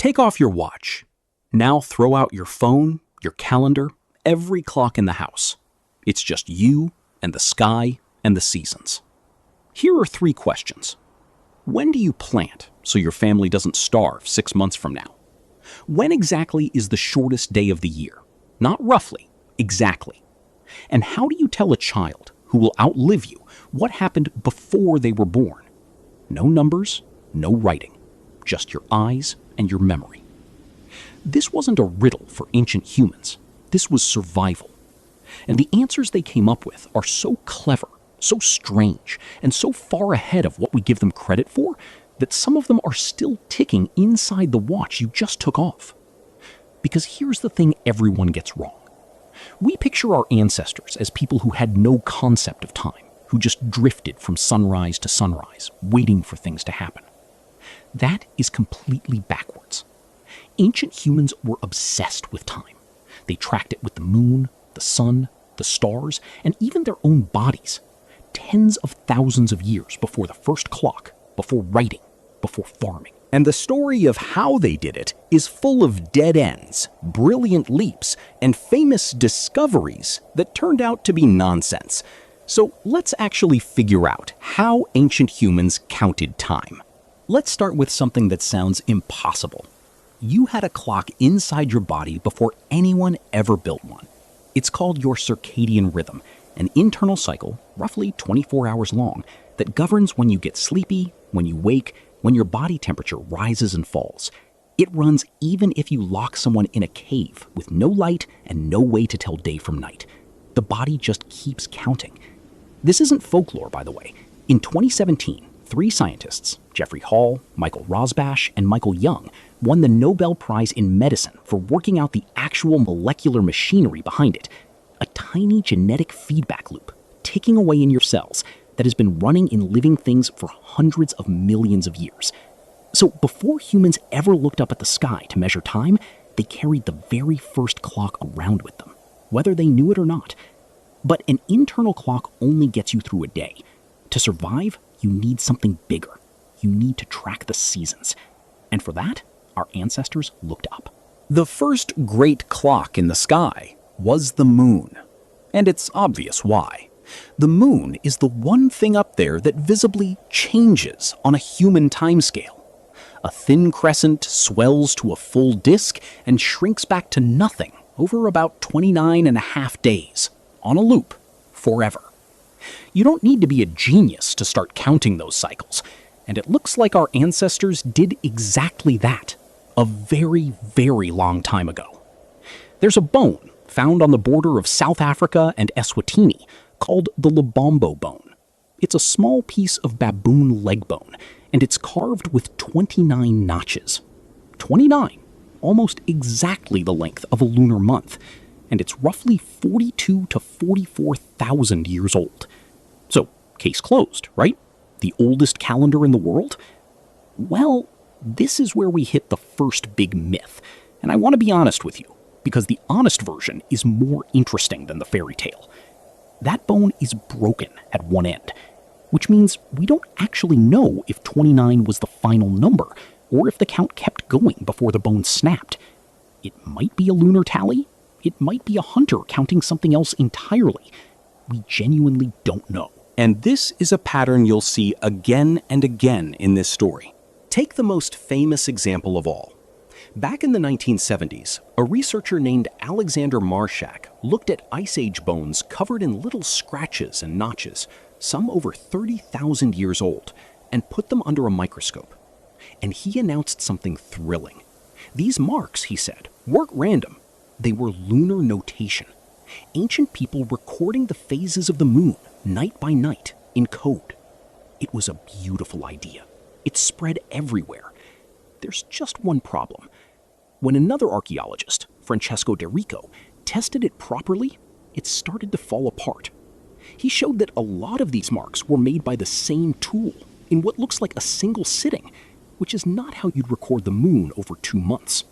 Take off your watch. Now throw out your phone, your calendar, every clock in the house. It's just you and the sky and the seasons. Here are 3 questions. When do you plant so your family doesn't starve 6 months from now? When exactly is the shortest day of the year? Not roughly, exactly. And how do you tell a child who will outlive you what happened before they were born? No numbers, no writing, just your eyes and your memory. This wasn't a riddle for ancient humans. This was survival. And the answers they came up with are so clever, so strange, and so far ahead of what we give them credit for that some of them are still ticking inside the watch you just took off. Because here's the thing everyone gets wrong. We picture our ancestors as people who had no concept of time, who just drifted from sunrise to sunrise, waiting for things to happen. That is completely backwards. Ancient humans were obsessed with time. They tracked it with the moon, the sun, the stars, and even their own bodies. Tens of thousands of years before the first clock, before writing, before farming. And the story of how they did it is full of dead ends, brilliant leaps, and famous discoveries that turned out to be nonsense. So let's actually figure out how ancient humans counted time. Let's start with something that sounds impossible. You had a clock inside your body before anyone ever built one. It's called your circadian rhythm, an internal cycle, roughly 24 hours long, that governs when you get sleepy, when you wake, when your body temperature rises and falls. It runs even if you lock someone in a cave with no light and no way to tell day from night. The body just keeps counting. This isn't folklore, by the way. In 2017, 3 scientists, Jeffrey Hall, Michael Rosbash, and Michael Young, won the Nobel Prize in Medicine for working out the actual molecular machinery behind it. A tiny genetic feedback loop ticking away in your cells that has been running in living things for hundreds of millions of years. So before humans ever looked up at the sky to measure time, they carried the very first clock around with them, whether they knew it or not. But an internal clock only gets you through a day. To survive, you need something bigger. You need to track the seasons. And for that, our ancestors looked up. The first great clock in the sky was the moon. And it's obvious why. The moon is the one thing up there that visibly changes on a human timescale. A thin crescent swells to a full disk and shrinks back to nothing over about 29.5 days, on a loop, forever. You don't need to be a genius to start counting those cycles, and it looks like our ancestors did exactly that a very, very long time ago. There's a bone found on the border of South Africa and Eswatini called the Lubombo bone. It's a small piece of baboon leg bone, and it's carved with 29 notches. 29, almost exactly the length of a lunar month, and it's roughly 42 to 44,000 years old. So, case closed, right? The oldest calendar in the world? Well, this is where we hit the first big myth, and I want to be honest with you, because the honest version is more interesting than the fairy tale. That bone is broken at one end, which means we don't actually know if 29 was the final number, or if the count kept going before the bone snapped. It might be a lunar tally. It might be a hunter counting something else entirely. We genuinely don't know. And this is a pattern you'll see again and again in this story. Take the most famous example of all. Back in the 1970s, a researcher named Alexander Marshack looked at Ice Age bones covered in little scratches and notches, some over 30,000 years old, and put them under a microscope. And he announced something thrilling. These marks, he said, weren't random. They were lunar notation. Ancient people recording the phases of the moon, night by night, in code. It was a beautiful idea. It spread everywhere. There's just one problem. When another archaeologist, Francesco De Rico, tested it properly, it started to fall apart. He showed that a lot of these marks were made by the same tool, in what looks like a single sitting, which is not how you'd record the moon over 2 months.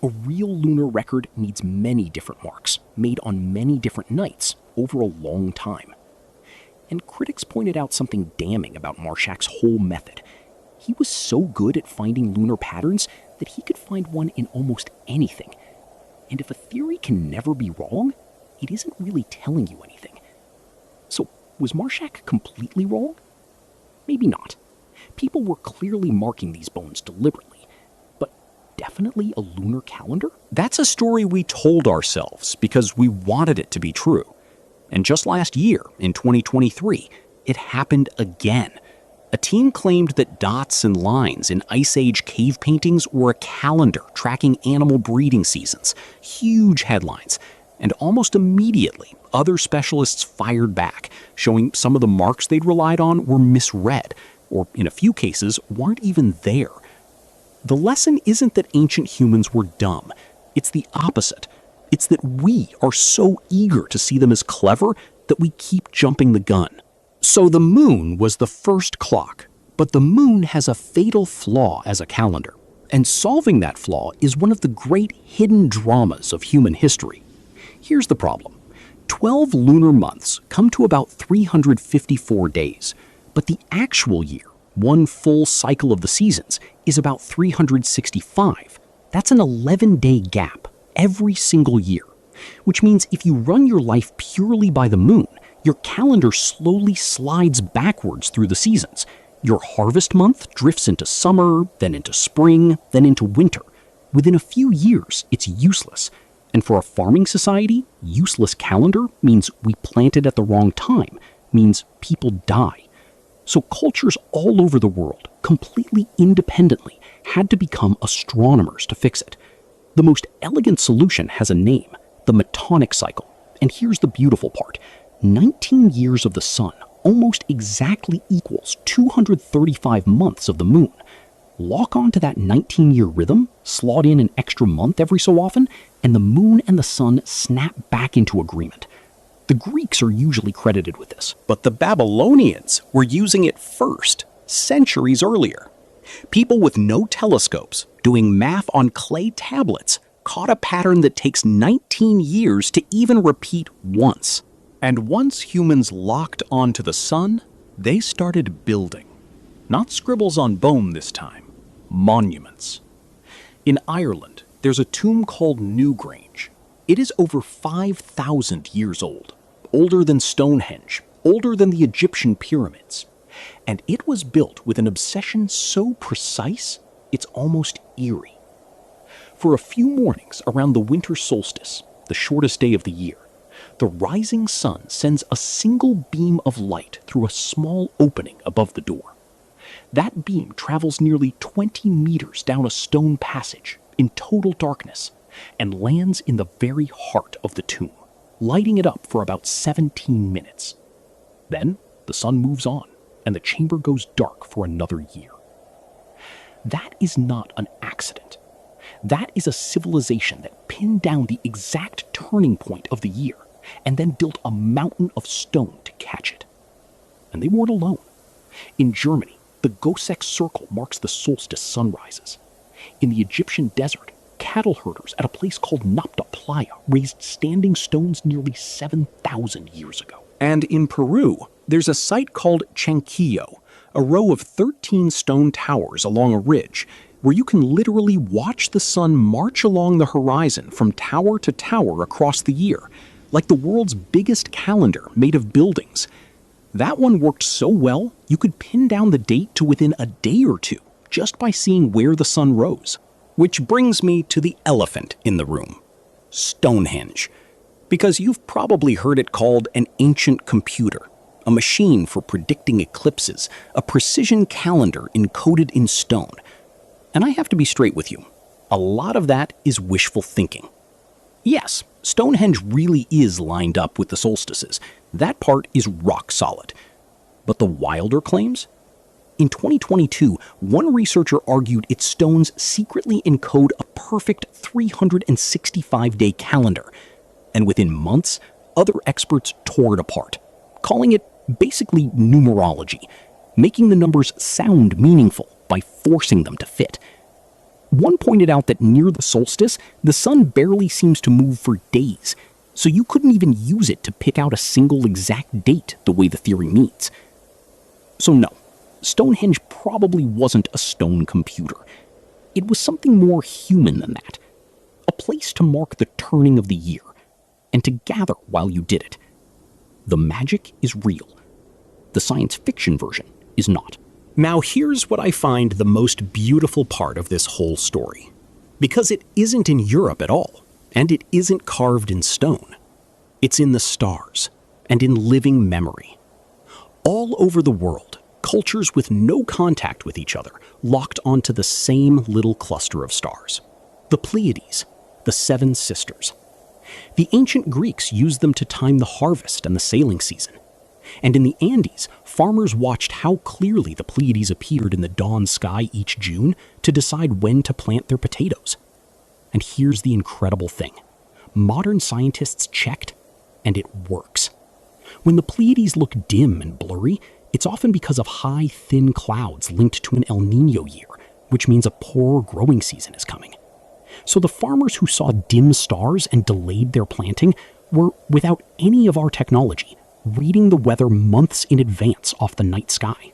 A real lunar record needs many different marks, made on many different nights, over a long time. And critics pointed out something damning about Marshack's whole method. He was so good at finding lunar patterns that that he could find one in almost anything. And if a theory can never be wrong, it isn't really telling you anything. So, was Marshack completely wrong? Maybe not. People were clearly marking these bones deliberately. But definitely a lunar calendar? That's a story we told ourselves because we wanted it to be true. And just last year, in 2023, it happened again. A team claimed that dots and lines in Ice Age cave paintings were a calendar tracking animal breeding seasons. Huge headlines. And almost immediately, other specialists fired back, showing some of the marks they'd relied on were misread, or in a few cases, weren't even there. The lesson isn't that ancient humans were dumb. It's the opposite. It's that we are so eager to see them as clever that we keep jumping the gun. So the moon was the first clock, but the moon has a fatal flaw as a calendar. And solving that flaw is one of the great hidden dramas of human history. Here's the problem. 12 lunar months come to about 354 days, but the actual year, one full cycle of the seasons, is about 365. That's an 11-day gap every single year, which means if you run your life purely by the moon, your calendar slowly slides backwards through the seasons. Your harvest month drifts into summer, then into spring, then into winter. Within a few years, it's useless. And for a farming society, useless calendar means we planted at the wrong time, means people die. So cultures all over the world, completely independently, had to become astronomers to fix it. The most elegant solution has a name, the Metonic cycle. And here's the beautiful part. 19 years of the sun almost exactly equals 235 months of the moon. Lock onto that 19-year rhythm, slot in an extra month every so often, and the moon and the sun snap back into agreement. The Greeks are usually credited with this, but the Babylonians were using it first, centuries earlier. People with no telescopes, doing math on clay tablets, caught a pattern that takes 19 years to even repeat once. And once humans locked onto the sun, they started building. Not scribbles on bone this time, monuments. In Ireland, there's a tomb called Newgrange. It is over 5,000 years old, older than Stonehenge, older than the Egyptian pyramids. And it was built with an obsession so precise, it's almost eerie. For a few mornings around the winter solstice, the shortest day of the year, the rising sun sends a single beam of light through a small opening above the door. That beam travels nearly 20 meters down a stone passage in total darkness and lands in the very heart of the tomb, lighting it up for about 17 minutes. Then the sun moves on and the chamber goes dark for another year. That is not an accident. That is a civilization that pinned down the exact turning point of the year and then built a mountain of stone to catch it. And they weren't alone. In Germany, the Goseck circle marks the solstice sunrises. In the Egyptian desert, cattle herders at a place called Napta Playa raised standing stones nearly 7,000 years ago. And in Peru, there's a site called Chankillo, a row of 13 stone towers along a ridge where you can literally watch the sun march along the horizon from tower to tower across the year, like the world's biggest calendar made of buildings. That one worked so well, you could pin down the date to within a day or two, just by seeing where the sun rose. Which brings me to the elephant in the room, Stonehenge. Because you've probably heard it called an ancient computer, a machine for predicting eclipses, a precision calendar encoded in stone. And I have to be straight with you, a lot of that is wishful thinking. Yes, Stonehenge really is lined up with the solstices. That part is rock solid. But the wilder claims? In 2022, one researcher argued its stones secretly encode a perfect 365-day calendar. And within months, other experts tore it apart, calling it basically numerology, making the numbers sound meaningful by forcing them to fit. One pointed out that near the solstice, the sun barely seems to move for days, so you couldn't even use it to pick out a single exact date the way the theory means. So no, Stonehenge probably wasn't a stone computer. It was something more human than that. A place to mark the turning of the year, and to gather while you did it. The magic is real. The science fiction version is not. Now here's what I find the most beautiful part of this whole story. Because it isn't in Europe at all, and it isn't carved in stone. It's in the stars, and in living memory. All over the world, cultures with no contact with each other locked onto the same little cluster of stars. The Pleiades, the Seven Sisters. The ancient Greeks used them to time the harvest and the sailing season. And in the Andes, farmers watched how clearly the Pleiades appeared in the dawn sky each June to decide when to plant their potatoes. And here's the incredible thing. Modern scientists checked, and it works. When the Pleiades look dim and blurry, it's often because of high, thin clouds linked to an El Niño year, which means a poorer growing season is coming. So the farmers who saw dim stars and delayed their planting were, without any of our technology, reading the weather months in advance off the night sky.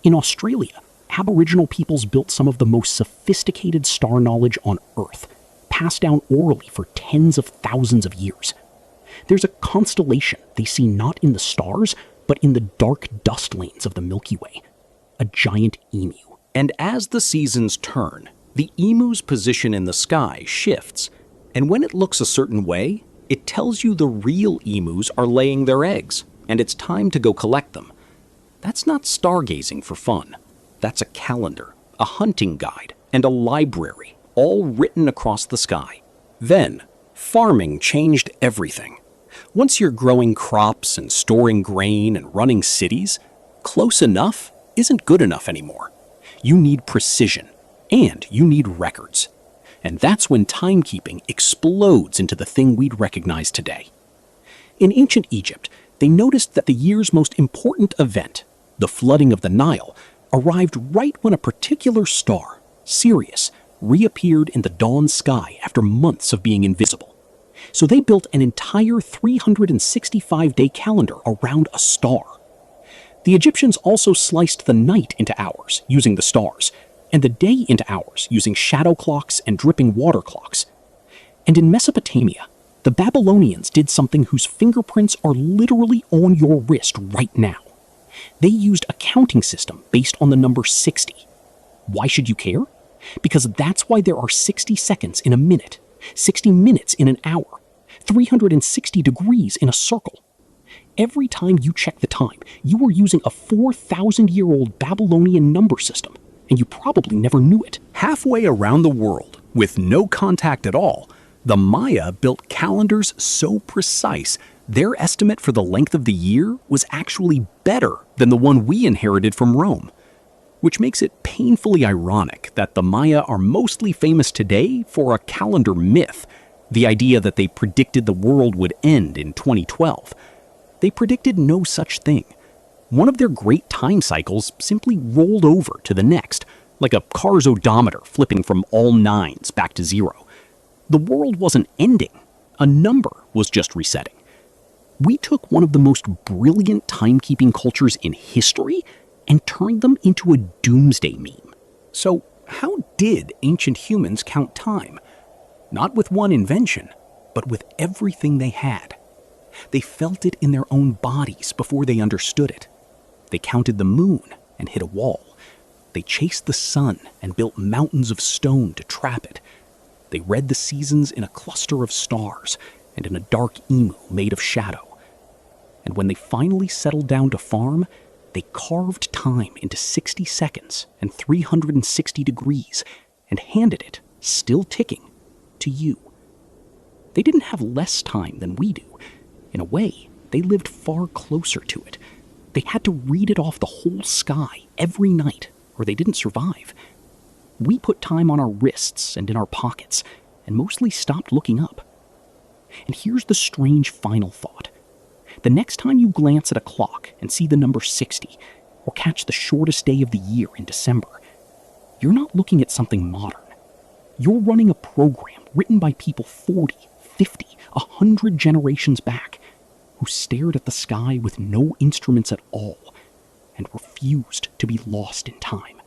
In Australia, Aboriginal peoples built some of the most sophisticated star knowledge on Earth, passed down orally for tens of thousands of years. There's a constellation they see not in the stars, but in the dark dust lanes of the Milky Way, a giant emu. And as the seasons turn, the emu's position in the sky shifts, and when it looks a certain way, it tells you the real emus are laying their eggs, and it's time to go collect them. That's not stargazing for fun. That's a calendar, a hunting guide, and a library, all written across the sky. Then, farming changed everything. Once you're growing crops and storing grain and running cities, close enough isn't good enough anymore. You need precision. And you need records. And that's when timekeeping explodes into the thing we'd recognize today. In ancient Egypt, they noticed that the year's most important event, the flooding of the Nile, arrived right when a particular star, Sirius, reappeared in the dawn sky after months of being invisible. So they built an entire 365-day calendar around a star. The Egyptians also sliced the night into hours using the stars, and the day into hours using shadow clocks and dripping water clocks. And in Mesopotamia, the Babylonians did something whose fingerprints are literally on your wrist right now. They used a counting system based on the number 60. Why should you care? Because that's why there are 60 seconds in a minute, 60 minutes in an hour, 360 degrees in a circle. Every time you check the time, you are using a 4,000-year-old Babylonian number system, and you probably never knew it. Halfway around the world, with no contact at all, the Maya built calendars so precise, their estimate for the length of the year was actually better than the one we inherited from Rome. Which makes it painfully ironic that the Maya are mostly famous today for a calendar myth, the idea that they predicted the world would end in 2012. They predicted no such thing. One of their great time cycles simply rolled over to the next, like a car's odometer flipping from all nines back to zero. The world wasn't ending. A number was just resetting. We took one of the most brilliant timekeeping cultures in history and turned them into a doomsday meme. So how did ancient humans count time? Not with one invention, but with everything they had. They felt it in their own bodies before they understood it. They counted the moon and hit a wall. They chased the sun and built mountains of stone to trap it. They read the seasons in a cluster of stars and in a dark emu made of shadow. And when they finally settled down to farm, they carved time into 60 seconds and 360 degrees and handed it, still ticking, to you. They didn't have less time than we do. In a way, they lived far closer to it. They had to read it off the whole sky every night, or they didn't survive. We put time on our wrists and in our pockets, and mostly stopped looking up. And here's the strange final thought. The next time you glance at a clock and see the number 60, or catch the shortest day of the year in December, you're not looking at something modern. You're running a program written by people 40, 50, 100 generations back, who stared at the sky with no instruments at all and refused to be lost in time.